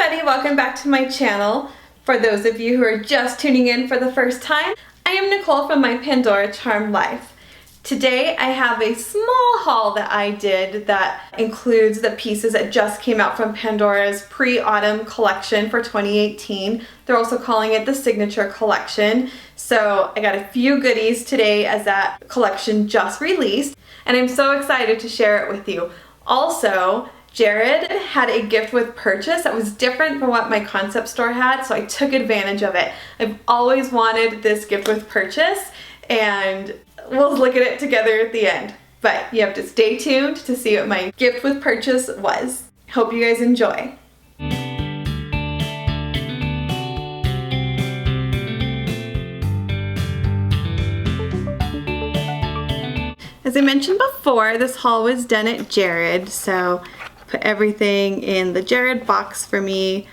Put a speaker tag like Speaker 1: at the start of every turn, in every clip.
Speaker 1: everybody, welcome back to my channel. For those of you who are just tuning in for the first time, I am Nicole from my Pandora Charmed Life. Today I have a small haul that I did that includes the pieces that just came out from Pandora's Pre-Autumn collection for 2018. They're also calling it the Signature Collection. So I got a few goodies today as that collection just released, and I'm so excited to share it with you. Also, Jared had a gift with purchase that was different from what my concept store had, so I took advantage of it. I've always wanted this gift with purchase, and we'll look at it together at the end. But you have to stay tuned to see what my gift with purchase was. Hope you guys enjoy. As I mentioned before, this haul was done at Jared, so put everything in the Jared box for me.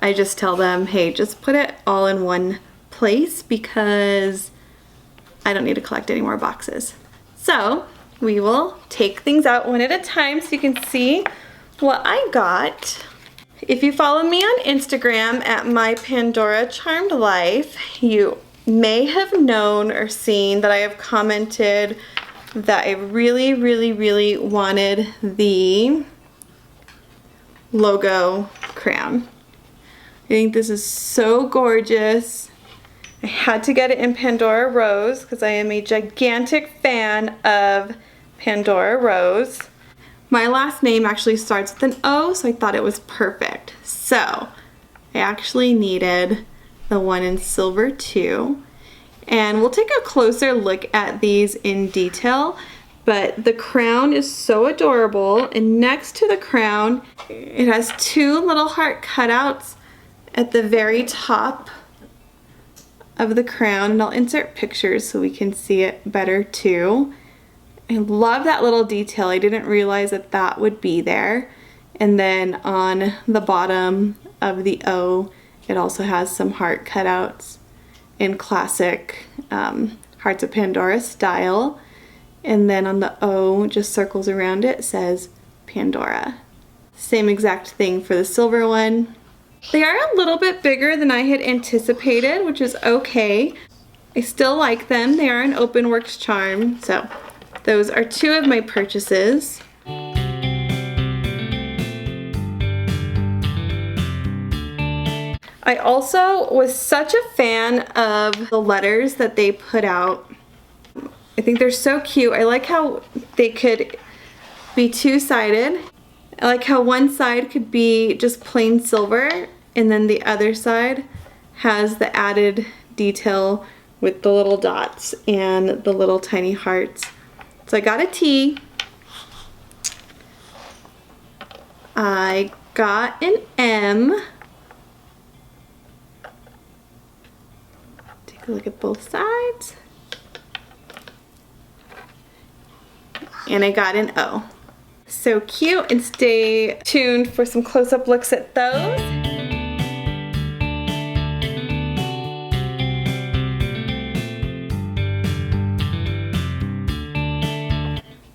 Speaker 1: I just tell them, hey, just put it all in one place because I don't need to collect any more boxes. So we will take things out one at a time so you can see what I got. If you follow me on Instagram at my Pandora Charmed Life, you may have known or seen that I have commented that I really wanted the logo crown. I think this is so gorgeous. I had to get it in Pandora Rose because I am a gigantic fan of Pandora Rose. My last name actually starts with an O, so I thought it was perfect. So I actually needed the one in silver too. And we'll take a closer look at these in detail, but the crown is so adorable, and next to the crown it has two little heart cutouts at the very top of the crown, and I'll insert pictures so we can see it better too. I love that little detail. I didn't realize that that would be there. And then on the bottom of the O, it also has some heart cutouts in classic Hearts of Pandora style. And then on the O, just circles around it, says Pandora. Same exact thing for the silver one. They are a little bit bigger than I had anticipated, which is okay. I still like them. They are an Open Works charm. So those are two of my purchases. I also was such a fan of the letters that they put out. I think they're so cute. I like how they could be two-sided. I like how one side could be just plain silver, and then the other side has the added detail with the little dots and the little tiny hearts. So I got a T. I got an M. Take a look at both sides. And I got an O. So cute, and stay tuned for some close-up looks at those.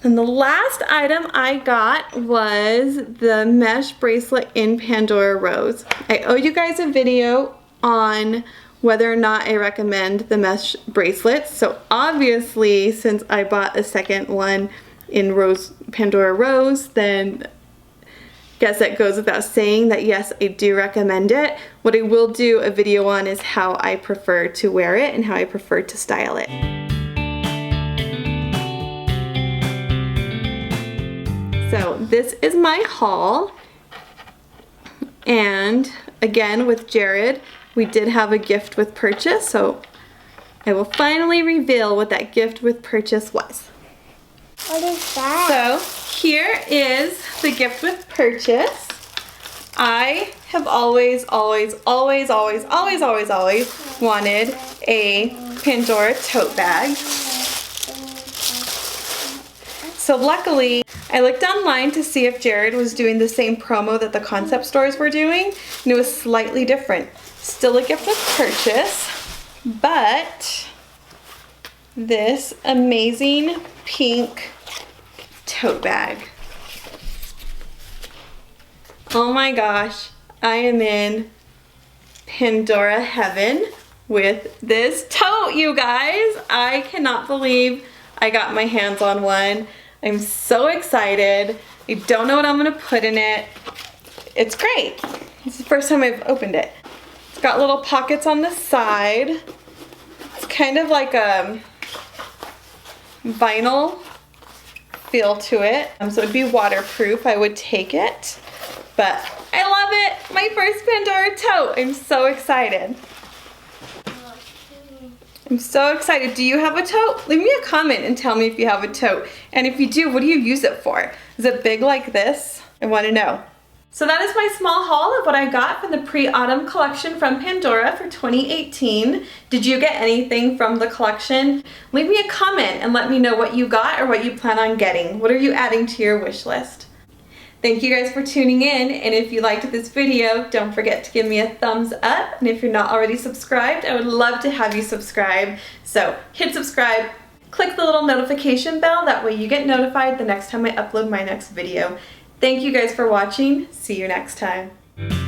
Speaker 1: And the last item I got was the mesh bracelet in Pandora Rose. I owe you guys a video on whether or not I recommend the mesh bracelets. So obviously, since I bought a second one in Pandora Rose, then guess that goes without saying that yes, I do recommend it. What I will do a video on is how I prefer to wear it and how I prefer to style it. So this is my haul, and again with Jared we did have a gift with purchase, so I will finally reveal what that gift with purchase was.
Speaker 2: What is that?
Speaker 1: So here is the gift with purchase. I have always wanted a Pandora tote bag. So luckily, I looked online to see if Jared was doing the same promo that the concept stores were doing, and it was slightly different. Still a gift with purchase, but this amazing pink tote bag. Oh my gosh, I am in Pandora heaven with this tote, you guys. I cannot believe I got my hands on one. I'm so excited. I don't know what I'm gonna put in it. It's great. It's the first time I've opened it. It's got little pockets on the side. It's kind of like a vinyl feel to it. So it'd be waterproof. I would take it, but I love it. My first Pandora tote. I'm so excited. I'm so excited. Do you have a tote? Leave me a comment and tell me if you have a tote. And if you do, what do you use it for? Is it big like this? I want to know. So that is my small haul of what I got from the pre-autumn collection from Pandora for 2018. Did you get anything from the collection? Leave me a comment and let me know what you got or what you plan on getting. What are you adding to your wish list? Thank you guys for tuning in, and if you liked this video, don't forget to give me a thumbs up, and if you're not already subscribed, I would love to have you subscribe. So hit subscribe, click the little notification bell, that way you get notified the next time I upload my next video. Thank you guys for watching. See you next time.